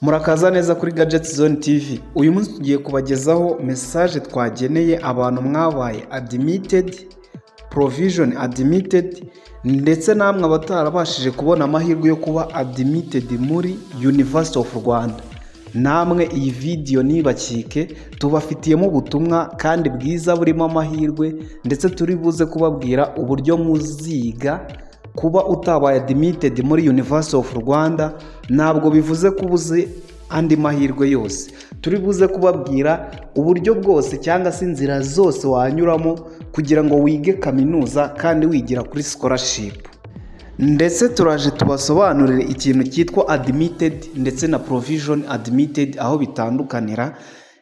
Murakaza neza kuri Gadget Zone TV. Uyu munsi tugiye kubagezaho message twageneye abantu mwabaye admitted, provision admitted, ndetse namwe abatarabashije kubona amahirwe yo kuba admitted muri University of Rwanda. Namwe iyi video nibakike, tubafitiyemo ubutumwa kandi bwiza burimo amahirwe, ndetse turi buze kubabwira uburyo muziga. Kuba utabaye admitted muri University of Rwanda ntabwo bivuze kubuze andi mahirwe yose. Turi buze kubabwira uburyo bwose cyangwa se inzira zose wanyuramo kugira ngo wige kaminuza kandi wigira kuri scholarship. Ndetse turaje tubasobanurire ikintu cyitwa admitted ndetse na provision admitted aho bitandukanira,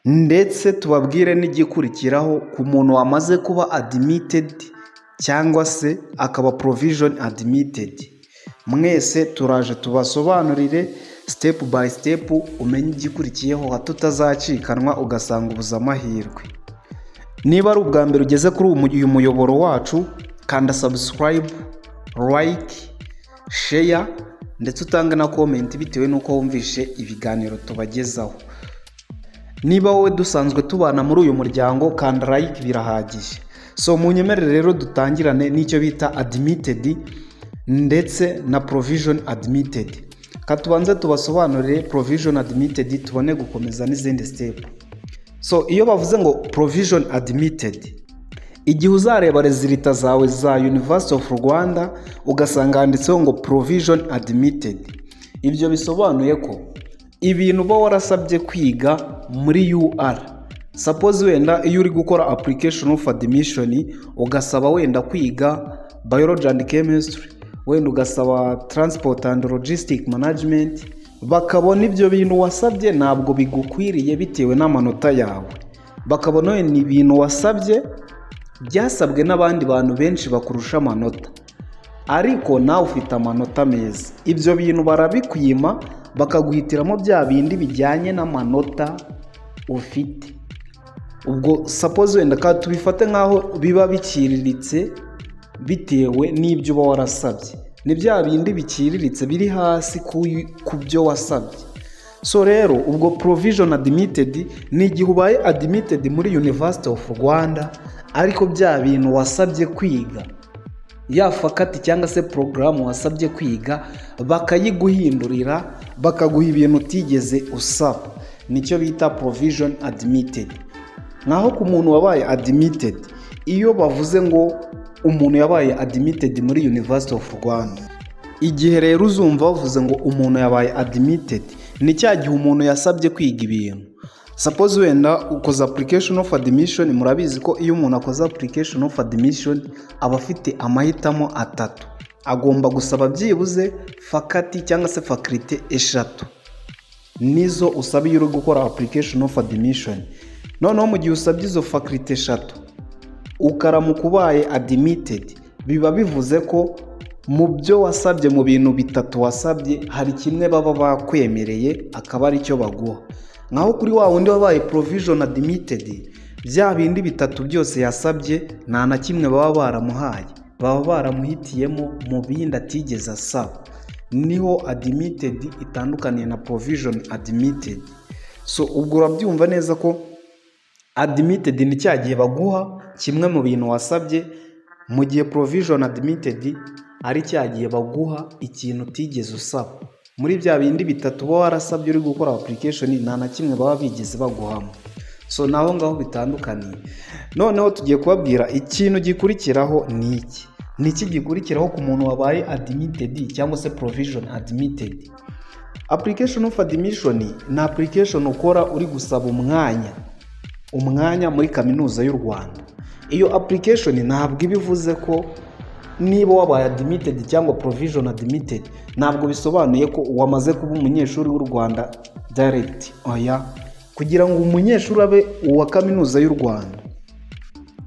ndetse tubabwire n'igikurikiraho ku muntu wamaze kuba admitted cyangwa se akaba provision admitted. Mwese turaje tubasobanurire step by step, umenye igikurikiyeho hato utazacikanwa ugasanga ubuza amahirwe. Niba ari ubwa mbere ugeze kuri uyu muyoboro wacu, kanda subscribe, like, share ndetse utange na comment bitewe nuko wumvishe ibiganiro tubagezaho. Niba wowe dusanzwe tubana muri uyu muryango, kanda like birahagije. So munyemerere rero dutangirane n'icyo bita admitted ndetse na provision admitted. Katubanze tubasobanurire provision admitted tubone gukomeza n'izindi step. So iyo bavuze ngo provision admitted, igihe uzareba resulta zawe za University of Rwanda ugasanga handitseho ngo provision admitted, ibyo bisobanuye ko ibintu uba warasabye kwiga muri UR, suppose wenda iyo uri gukora application of admission ugasaba wenda kwiga biology and chemistry, wenda ugasaba transport and logistic management, bakabona ibyo bintu wasabye ntabwo bigukwiriye bitewe n'amanota yawe, bakabona ni ibintu wasabye byasabwe n'abandi bantu benshi bakurusha amanota, ariko nawe ufite amanota meza, ibyo bintu barabikwima bakaguhitiramo bya bindi bijyanye n'amanota ufite. Ubwo suppose wenda ka tubifate nkaho biba biciriritse bitewe n'ibyo uba warasabye, ni bya bindi biciriritse biri hasi ku byo wasabye. So rero ubwo provision admitted ni igihe ubaye admitted muri University of Rwanda ariko bya bintu wasabye kwiga, ya faculty cyangwa se program wasabye kwiga bakayiguhindurira bakaguha ibintu utigeze usaba, nicyo bita provision admitted. Naho ku muntu wabaye admitted, iyo bavuze ngo umuntu yabaye admitted muri University of Rwanda, igihe rero uzumva bavuze ngo umuntu yabaye admitted, ni cya gihe umuntu yasabye kwiga ibintu. Suppose wenda ukoze application of admission, murabizi ko iyo umuntu akoze application of admission aba afite amahitamo atatu, agomba gusaba byibuze faculty cyangwa se faculty eshatu, nizo usaba iyo uri gukora application of admission. Noneho mu gihe usabye izo faculty eshatu ukaramuka ubaye admitted, biba bivuze ko mu byo wasabye, mu bintu bitatu wasabye, hari kimwe baba bakwemereye akaba ari cyo baguha. Nkaho kuri wa wundi wabaye provision admitted, bya bindi bitatu byose yasabye nta na kimwe baba baramuhaye, baba baramuhitiyemo mu bindi atigeze asaba. Niho admitted itandukaniye na provision admitted. So ubwo urabyumva neza ko admitted ni cya gihe baguha kimwe mu bintu wasabye, mu gihe provision admitted ari cya gihe baguha ikintu utigeze usaba. Muri bya bindi bitatu uba warasabye uri gukora application nta na kimwe baba bigeze baguhamo. So naho ngaho bitandukaniye. Noneho tugiye kubabwira ikintu gikurikiraho ni iki. Niki gikurikiraho ku muntu wabaye admitted cyangwa se provision admitted. Application of admission ni application ukora uri gusaba umwanya muri kaminuza y'u Rwanda. Iyo application ntabwo ibivuze ko niba wabaye admitted cyangwa provision admitted ntabwo bisobanuye ko wamaze kuba umunyeshuri w'u Rwanda direct. Oya, kugira ngo umunyeshuri abe uwa kaminuza y'u Rwanda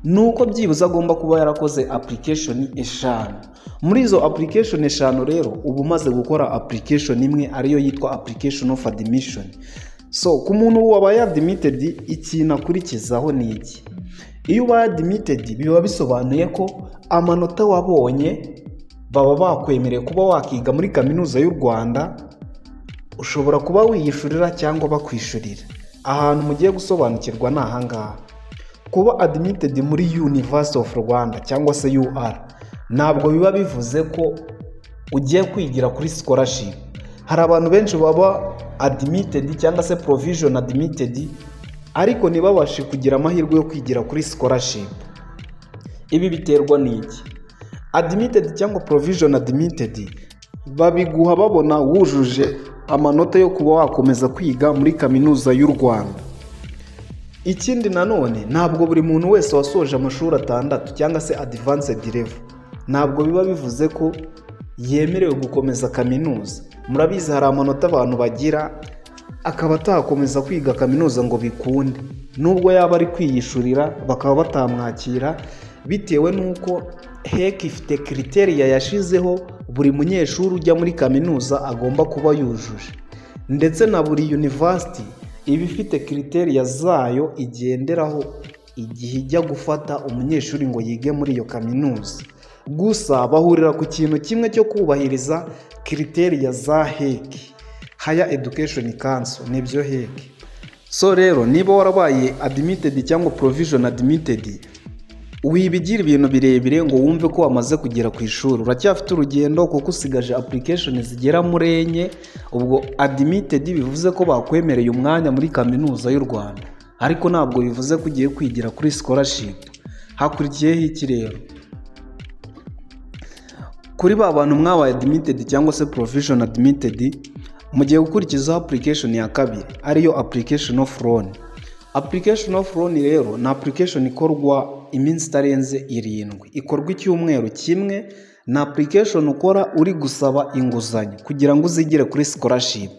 nuko byibuze agomba kuba yarakoze application eshanu. Muri izo application eshanu rero uba umaze gukora application imwe ariyo yitwa application of admission. So ku muntu wabaye admitted ikintu akurikizaho ni iki. Iyo ubaye admitted biba bisobanuye ko amanota wabonye baba bakwemereye kuba wakiga muri kaminuza y'u Rwanda ushobora kuba wiyishurira cyangwa bakwishurira. Ahantu mugiye gusobanukirwa ni ahangaha. Kuba admitted muri University of Rwanda cyangwa se UR ntabwo biba bivuze ko ugiye kwigira kuri scholarship. Hari abantu benshi baba admitted cyangwa se provision admitted ariko ntibabashe kugira amahirwe yo kwigira kuri scholarship. Ibi biterwa n'iki? Admitted cyangwa provision admitted babiguha babona wujuje amanota yo kuba wakomeza kwiga muri kaminuza y'u Rwanda. Ikindi nanone ntabwo buri muntu wese wasoje amashuri 6 cyangwa se advanced level ntabwo biba bivuze ko yemerewe gukomeza kaminuza. Murabizi hari amanota abantu bagira akaba atakomeza kwiga kaminuza ngo bikunde, nubwo yaba ari kwiyishurira bakaba batamwakira bitewe n'uko HEC ifite kriteriya yashizeho buri munyeshuri ujya muri kaminuza agomba kuba yujuje, ndetse na buri university iba ifite kriteriya zayo igenderaho igihe ijya gufata umunyeshuri ngo yige muri iyo kaminuza. Gusa bahurira ku kintu kimwe cyo kubahiriza kriteriya za HEC, Higher Education Council, nibyo HEC. So rero niba warabaye admitted cyangwa provision admitted, wibigira ibintu birebire ngo wumve ko wamaze kugera ku ishuri. Uracyafite urugendo kuko usigaje application zigera muri 4. Ubwo admitted bivuze ko bakwemereye umwanya muri kaminuza y'u Rwanda, ariko ntabwo bivuze ko ugiye kwigira kuri scholarship. Hakurikiyeho iki rero? Kuri ba bantu mwabaye admitted cyangwa se provision admitted, mugiye gukurikizaho application ya kabiri ariyo application of loan. Application of loan rero ni application ikorwa iminsi itarenze 7, ikorwa icyumweru kimwe. Ni application ukora uri gusaba inguzanyo kugira ngo uzigire kuri scholarship.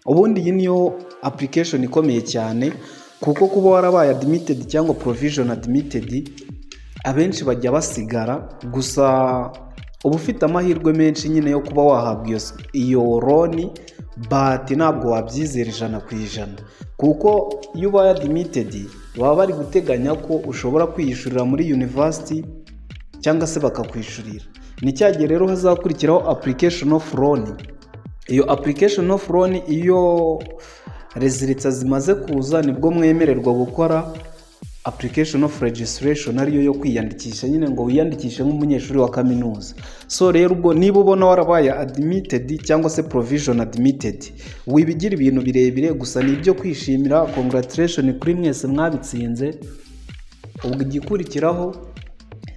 Ubundi iyi niyo application ikomeye cyane kuko kuba warabaye admitted cyangwa provision admitted abenshi bajya basigara, gusa uba ufite amahirwe menshi nyine yo kuba wahabwa iyo loan, but ntabwo wabyizera 100% kuko iyo ubaye admitted baba bari guteganya ko ushobora kwiyishurira muri university cyangwa se bakakwishurira. Ni cyagiye rero hazakurikiraho application of loan. Iyo application of loan iyo results zimaze kuza nibwo mwemererwa gukora application of registration, ariyo yo kwiyandikisha nyine ngo wiyandikishe nk'umunyeshuri wa kaminuza. So rero ubwo niba ubona warabaye admitted cyangwa se provision admitted, wibigira ibintu birebire gusa nibyo kwishimira. Congratulations kuri mwese mwabitsinze. Ubwo igikurikiraho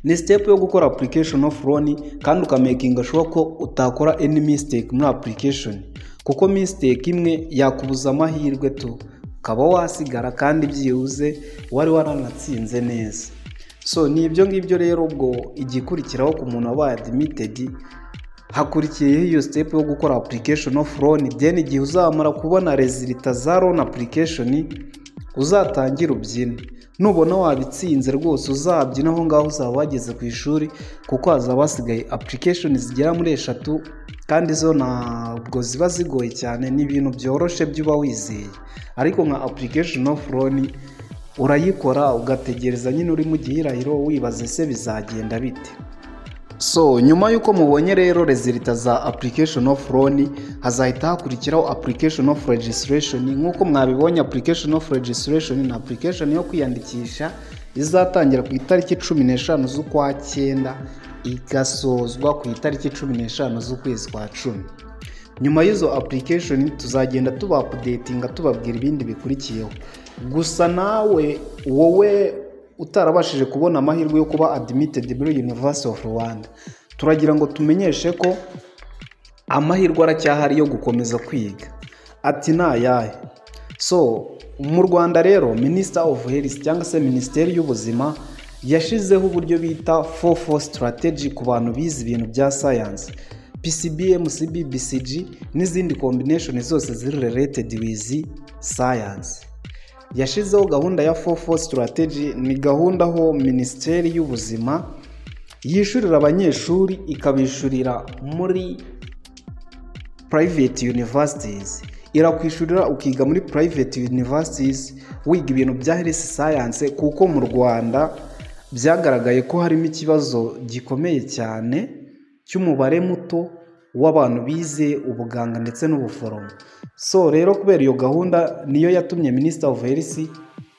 ni step yo gukora application of loan kandi ukamakinga sure ko utakora any mistake muri application, kuko mistake imwe yakubuza amahirwe tu ukaba wasigara kandi byibuze wari waranatsinze neza. So ni ibyo ngibyo rero. Ubwo igikurikiraho ku muntu wabaye admitted, hakurikiyeho iyo step yo gukora application of loan. Then igihe uzamara kubona results za loan application uzatangira ubyine. Nubona wabitsinze rwose uzabyina aho ngaho uzaba wageze ku ishuri, kuko hazaba hasigaye application zigera muri 3 kandi zo ntabwo ziba zigoye cyane, ni ibintu byoroshe byuba wizeye. Ariko nka application of loan urayikora ugategereza nyine uri mu gihirahiro wibaze se bizagenda bite. So nyuma yuko mubonye rero results za application of loan, hazahita hakurikiraho application of registration. Nkuko mwabibonye, application of registration ni application yo kwiyandikisha izatangira ku itariki 15 z'ukwa 9 igasozwa ku itariki 15 z'ukwezi kwa 10. Nyuma y'izo application tuzagenda tuba updatinga tubabwira ibindi bikurikiyeho. Gusa nawe wowe utarabashije kubona amahirwe yo kuba admitted muri University of Rwanda, turagira ngo tumenyeshe ko amahirwe aracyahari yo gukomeza kwiga. Ati nayahe? So mu Rwanda rero Minister of Health cyangwa se Minisiteri y'Ubuzima yashizeho uburyo bita 4-4 strategy ku bantu bize ibintu bya science, PCB, MCB, BCG n'izindi combination zose ziri related with science. Yashizeho gahunda ya 4-4 strategy. Ni gahunda aho Minisiteri y'Ubuzima yishurira abanyeshuri ikabishurira muri private universities. Irakwishurira ukiga muri private universities wiga ibintu bya health science, kuko mu Rwanda byagaragaye ko harimo ikibazo gikomeye cyane cy'umubare muto w'abantu bize ubuganga ndetse n'ubuforomo. So rero kubera iyo gahunda niyo yatumye Minister of Health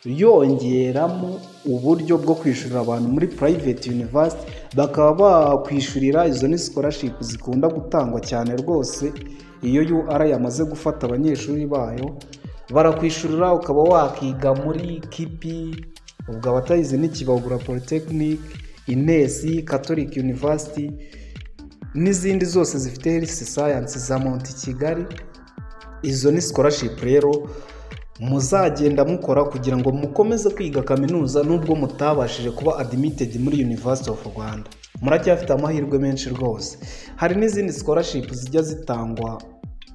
yongeramo uburyo bwo kwishyurira abantu muri private university, bakaba bakwishyurira izo ni scholarship zikunda gutangwa cyane rwose. Iyo UR yamaze gufata abanyeshuri bayo barakwishyurira, ukaba wakiga muri KIPI, ubwo abatayizi ni Kibagura Polytechnic, Inesi, Catholic University n'izindi zose zifite health science za Mount Kigali. Izo ni scholarship rero muzagenda mukora kugira ngo mukomeze kwiga kaminuza nubwo mutabashije kuba admitted muri University of Rwanda. Muracyafite amahirwe menshi rwose. Hari n'izindi scholarship zijya zitangwa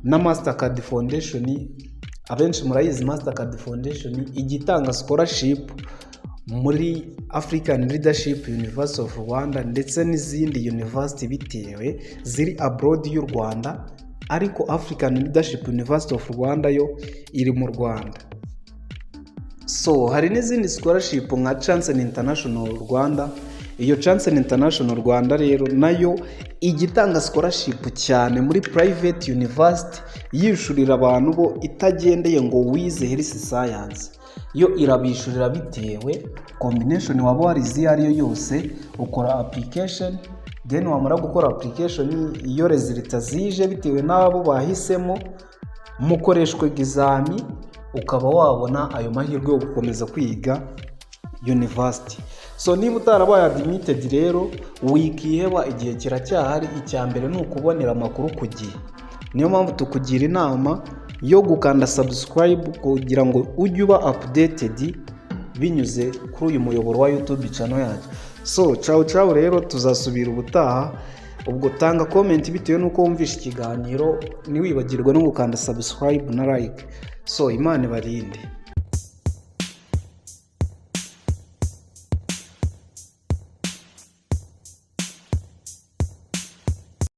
na Mastercard Foundation. Abenshi murayizi Mastercard Foundation igitanga scholarship muri African Leadership University of Rwanda ndetse n'izindi university bitewe ziri abroad y'u Rwanda, ariko African Leadership University of Rwanda yo iri mu Rwanda. So hari n'izindi scholarship nka Chancellor International Rwanda. Iyo Chancellor International Rwanda rero nayo igitanga scholarship cyane muri private university, yishurira abantu bo itagendeye ngo wize health science. Yo irabishurira bitewe combination waba warize iyo ariyo yose, ukora application, then wamara gukora application iyo resulta zije bitewe n'abo bahisemo, mukoreshwe exami, ukaba wabona ayo mahirwe yo gukomeza kwiga university. So niba utarabaye admitted rero wikiheba, igihe kiracyahari. Icya mbere ni ukubonera amakuru ku gihe. Niyo mpamvu tukugira inama yo gukanda subscribe kugira ngo ujye uba updated binyuze kuri uyu muyoboro wa YouTube channel yacu. So ciao rero, tuzasubira ubutaha. Ubwo tanga comment bitewe nuko wumvisha ikiganiro, niwibagirwe no gukanda subscribe na like. So Imana ibarinde.